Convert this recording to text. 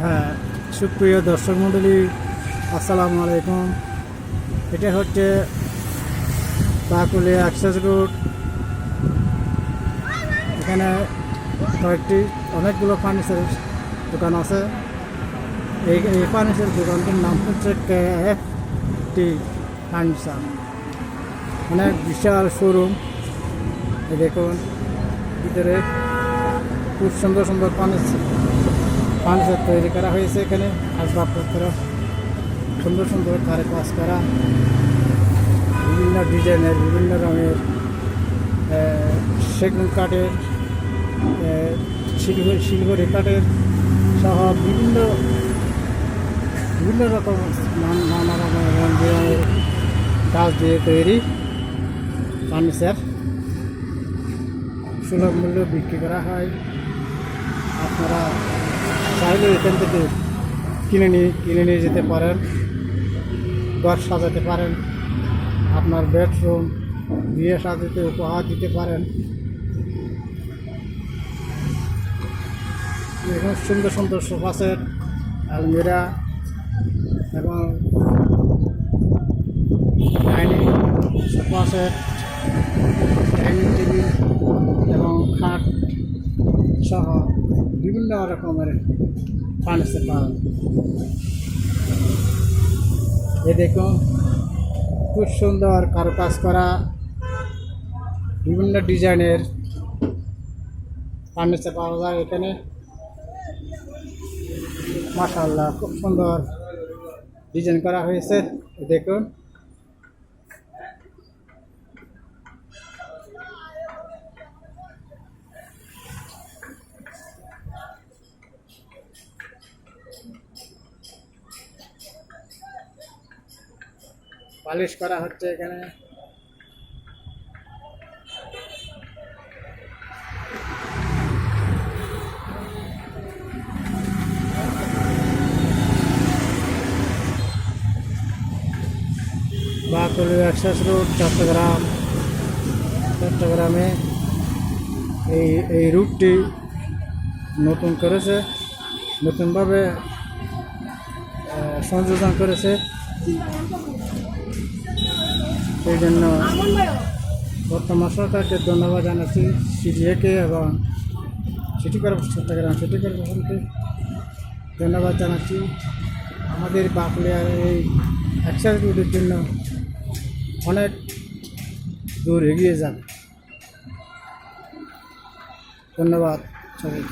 হ্যাঁ, সুপ্রিয় দর্শক মণ্ডলী, আসসালামু আলাইকুম। এটা হচ্ছে বাকুলিয়া অ্যাক্সেস রোড। এখানে অনেকগুলো ফার্নিচার দোকান আছে। এই ফার্নিচার দোকানটির নাম হচ্ছে KFT ফার্নিচার। অনেক বিশাল শোরুম। দেখুন ভিতরে খুব সুন্দর সুন্দর ফার্নিচার তৈরি করা হয়েছে। এখানে আসবাবপত্র সুন্দর সুন্দর কারে কাজ করা, বিভিন্ন ডিজাইনের, বিভিন্ন রঙের, সেগুন কাঠের, সিলভারি কাঠের সহ বিভিন্ন রকম নানা রকমের রঙ বেরঙের গাছ দিয়ে তৈরি ফার্নিচার সুলভ মূল্যে বিক্রি করা হয়। আপনারা চাইলে এখান থেকে কিনে নিয়ে যেতে পারেন, ঘর সাজাতে পারেন, আপনার বেডরুম বিয়ে সাজাতে উপহার দিতে পারেন। এখানে সুন্দর সুন্দর সোফা সেট, আলমিরা এবং dining sofa set, dining table এবং খাট সহ বিভিন্ন রকমের ফার্নিচার পাওয়া যায়। এ দেখুন খুব সুন্দর কারুকাজ করা বিভিন্ন ডিজাইনের ফার্নিচার পাওয়া যায় এখানে। মাশাআল্লাহ, খুব সুন্দর ডিজাইন করা হয়েছে। দেখুন পালিশ করা হচ্ছে এখানে। বাকুলিয়া অ্যাক্সেস রোড, চট্টগ্রামে এই রুটটি নতুন করেছে, নতুনভাবে সংযোজন করেছে। সেই জন্য বর্তমান সরকারকে ধন্যবাদ জানাচ্ছি, সিডিএকে এবং চট্টগ্রাম সিটি কর্পোরেশনকে ধন্যবাদ জানাচ্ছি। আমাদের বাকুলিয়ার এই অ্যাক্সেস রোডের জন্য অনেক দূর এগিয়ে যাবে। ধন্যবাদ সবাই।